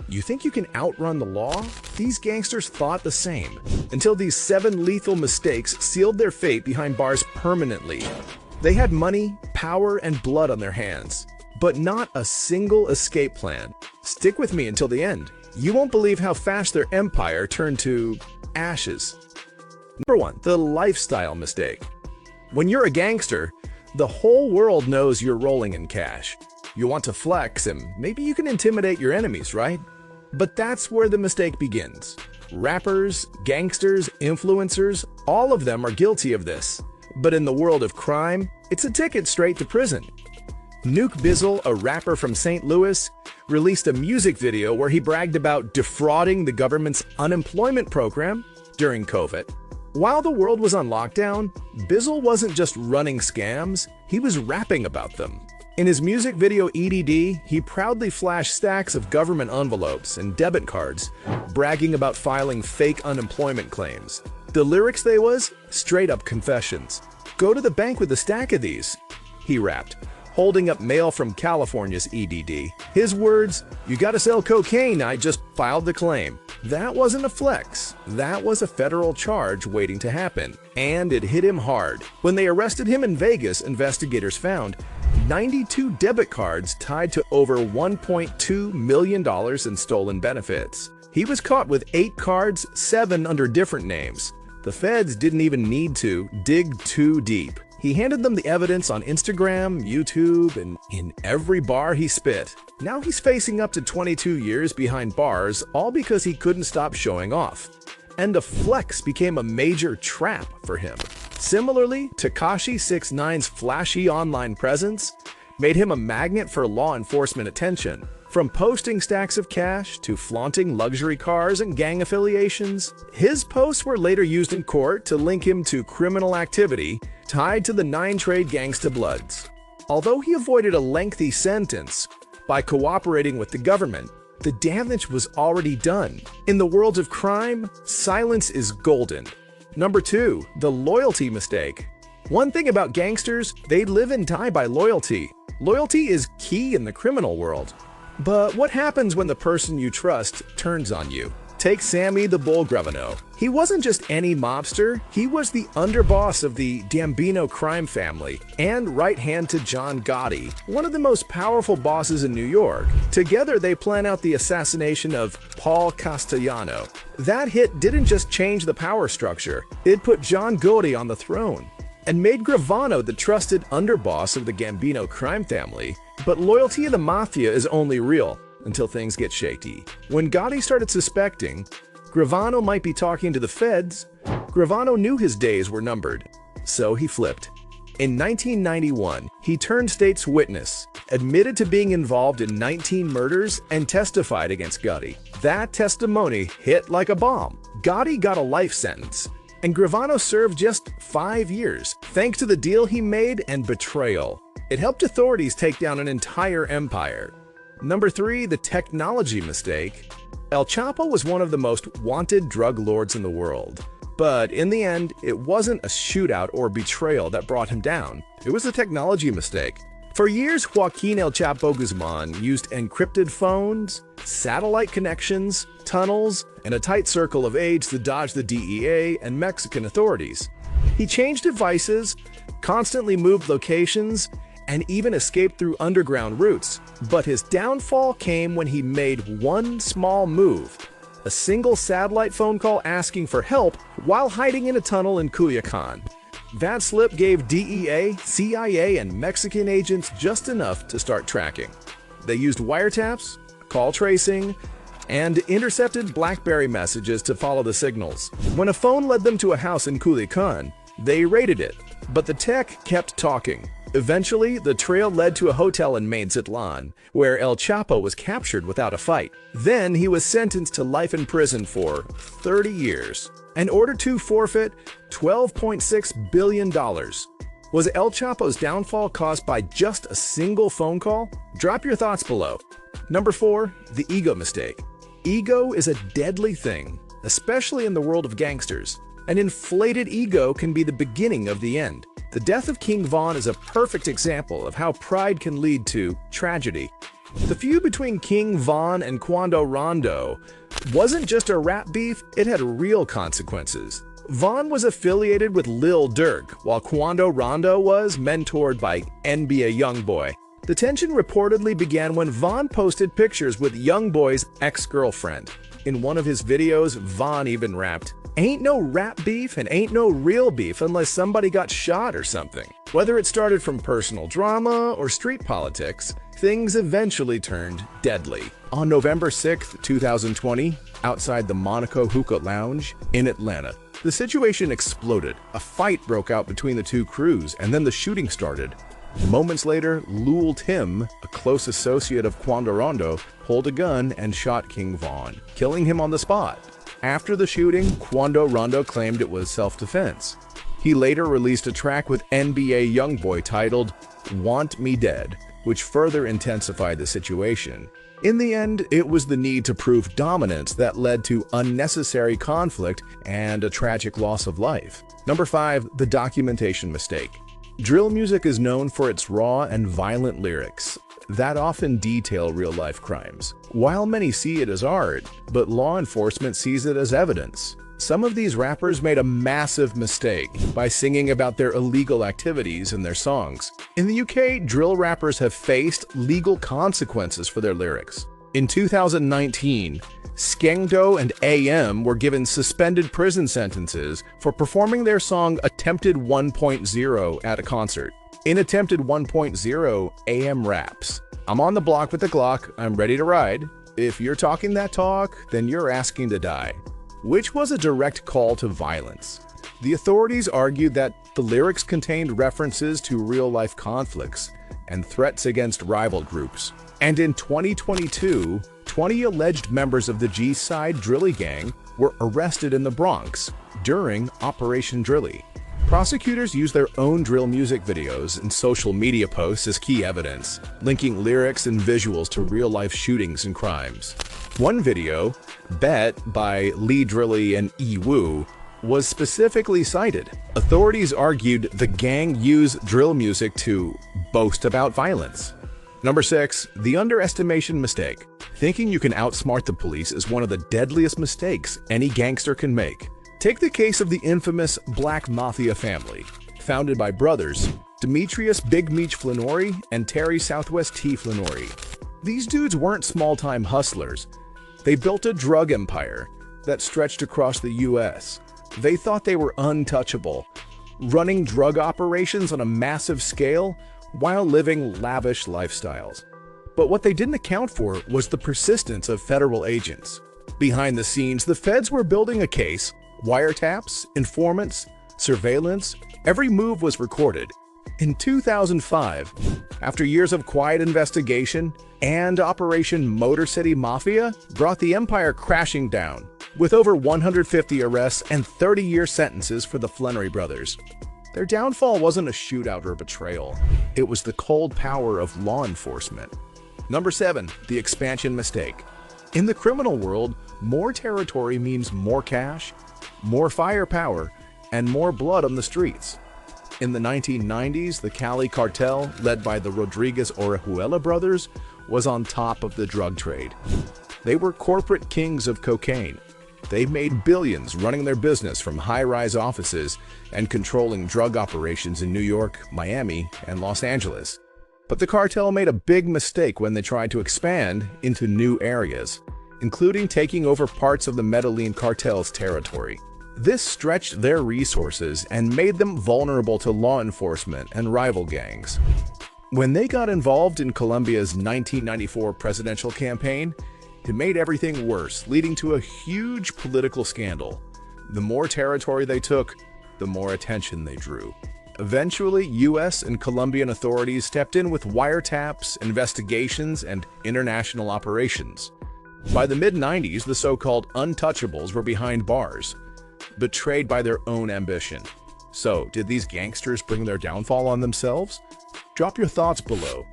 You think you can outrun the law? These gangsters thought the same, until these 7 lethal mistakes sealed their fate behind bars permanently. They had money, power, and blood on their hands, but not a single escape plan. Stick with me until the end. You won't believe how fast their empire turned to ashes. Number 1, the lifestyle mistake. When you're a gangster, the whole world knows you're rolling in cash. You want to flex, and maybe you can intimidate your enemies, right? But that's where the mistake begins. Rappers, gangsters, influencers, all of them are guilty of this. But in the world of crime, it's a ticket straight to prison. Nuke Bizzle, a rapper from St. Louis, released a music video where he bragged about defrauding the government's unemployment program during COVID. While the world was on lockdown, Bizzle wasn't just running scams, he was rapping about them. In his music video EDD, he proudly flashed stacks of government envelopes and debit cards, bragging about filing fake unemployment claims. The lyrics they was straight-up confessions. "Go to the bank with a stack of these," he rapped, holding up mail from California's EDD. His words, "You gotta sell cocaine, I just filed the claim." That wasn't a flex. That was a federal charge waiting to happen. And it hit him hard. When they arrested him in Vegas, investigators found 92 debit cards tied to over $1.2 million in stolen benefits. He was caught with 8 cards, 7 under different names. The feds didn't even need to dig too deep. He handed them the evidence on Instagram, YouTube, and in every bar he spit. Now he's facing up to 22 years behind bars, all because he couldn't stop showing off. And a flex became a major trap for him. Similarly, Tekashi 6ix9ine's flashy online presence made him a magnet for law enforcement attention. From posting stacks of cash to flaunting luxury cars and gang affiliations, his posts were later used in court to link him to criminal activity tied to the 9 Trade Gangsta Bloods. Although he avoided a lengthy sentence by cooperating with the government, the damage was already done. In the world of crime, silence is golden. Number 2, the loyalty mistake. One thing about gangsters, they live and die by loyalty. Loyalty is key in the criminal world. But what happens when the person you trust turns on you? Take Sammy the Bull Gravano. He wasn't just any mobster, he was the underboss of the Gambino crime family and right hand to John Gotti, one of the most powerful bosses in New York. Together they plan out the assassination of Paul Castellano. That hit didn't just change the power structure, it put John Gotti on the throne and made Gravano the trusted underboss of the Gambino crime family. But loyalty of the mafia is only real until things get shaky. When Gotti started suspecting Gravano might be talking to the feds, Gravano knew his days were numbered, so he flipped. In 1991, he turned state's witness, admitted to being involved in 19 murders, and testified against Gotti. That testimony hit like a bomb. Gotti got a life sentence, and Gravano served just 5 years, thanks to the deal he made and betrayal. It helped authorities take down an entire empire. Number 3, the technology mistake. El Chapo was one of the most wanted drug lords in the world. But in the end, it wasn't a shootout or betrayal that brought him down. It was a technology mistake. For years, Joaquin El Chapo Guzman used encrypted phones, satellite connections, tunnels, and a tight circle of aides to dodge the DEA and Mexican authorities. He changed devices, constantly moved locations, and even escaped through underground routes. But his downfall came when he made one small move: a single satellite phone call asking for help while hiding in a tunnel in Culiacan. That slip gave DEA, CIA, and Mexican agents just enough to start tracking. They used wiretaps, call tracing, and intercepted BlackBerry messages to follow the signals. When a phone led them to a house in Culiacan, they raided it, but the tech kept talking. Eventually, the trail led to a hotel in Mazatlán, where El Chapo was captured without a fight. Then he was sentenced to life in prison for 30 years and ordered to forfeit $12.6 billion. Was El Chapo's downfall caused by just a single phone call? Drop your thoughts below. Number 4, the ego mistake. Ego is a deadly thing, especially in the world of gangsters. An inflated ego can be the beginning of the end. The death of King Von is a perfect example of how pride can lead to tragedy. The feud between King Von and Quando Rondo wasn't just a rap beef, it had real consequences. Von was affiliated with Lil Durk, while Quando Rondo was mentored by NBA Youngboy. The tension reportedly began when Von posted pictures with Youngboy's ex-girlfriend. In one of his videos, Von even rapped, "Ain't no rap beef and ain't no real beef unless somebody got shot or something." Whether it started from personal drama or street politics, things eventually turned deadly. On November 6, 2020, outside the Monaco Hookah Lounge in Atlanta, the situation exploded. A fight broke out between the two crews, and then the shooting started. Moments later, Lul Tim, a close associate of Quando Rondo, pulled a gun and shot King Von, killing him on the spot. After the shooting, Quando Rondo claimed it was self-defense. He later released a track with NBA Youngboy titled "Want Me Dead," which further intensified the situation. In the end, it was the need to prove dominance that led to unnecessary conflict and a tragic loss of life. Number 5. The documentation mistake. Drill music is known for its raw and violent lyrics that often detail real-life crimes. While many see it as art, but law enforcement sees it as evidence. Some of these rappers made a massive mistake by singing about their illegal activities in their songs. In the UK, drill rappers have faced legal consequences for their lyrics. In 2019, Skengdo and AM were given suspended prison sentences for performing their song Attempted 1.0 at a concert. In Attempted 1.0, AM raps, "I'm on the block with the Glock, I'm ready to ride. If you're talking that talk, then you're asking to die," which was a direct call to violence. The authorities argued that the lyrics contained references to real-life conflicts and threats against rival groups. And in 2022, 20 alleged members of the G-Side Drilly gang were arrested in the Bronx during Operation Drilly. Prosecutors used their own drill music videos and social media posts as key evidence, linking lyrics and visuals to real-life shootings and crimes. One video, Bet by Lee Drilly and E-Woo, was specifically cited. Authorities argued the gang used drill music to boast about violence. Number 6. The underestimation mistake. Thinking you can outsmart the police is one of the deadliest mistakes any gangster can make. Take the case of the infamous Black Mafia family, founded by brothers Demetrius Big Meech Flannery and Terry Southwest T. Flannery. These dudes weren't small-time hustlers. They built a drug empire that stretched across the U.S. They thought they were untouchable, running drug operations on a massive scale while living lavish lifestyles. But what they didn't account for was the persistence of federal agents. Behind the scenes, the feds were building a case. Wiretaps, informants, surveillance, every move was recorded. In 2005, after years of quiet investigation, and Operation Motor City Mafia brought the empire crashing down, with over 150 arrests and 30-year sentences for the Flannery brothers. Their downfall wasn't a shootout or betrayal. It was the cold power of law enforcement. Number 7. The expansion mistake. In the criminal world, more territory means more cash, more firepower, and more blood on the streets. In the 1990s, the Cali cartel, led by the Rodriguez Orejuela brothers, was on top of the drug trade. They were corporate kings of cocaine. They made billions running their business from high-rise offices and controlling drug operations in New York, Miami, and Los Angeles. But the cartel made a big mistake when they tried to expand into new areas, including taking over parts of the Medellin cartel's territory. This stretched their resources and made them vulnerable to law enforcement and rival gangs. When they got involved in Colombia's 1994 presidential campaign, it made everything worse, leading to a huge political scandal. The more territory they took, the more attention they drew. Eventually, U.S. and Colombian authorities stepped in with wiretaps, investigations, and international operations. By the mid-90s, the so-called untouchables were behind bars, betrayed by their own ambition. So, did these gangsters bring their downfall on themselves? Drop your thoughts below.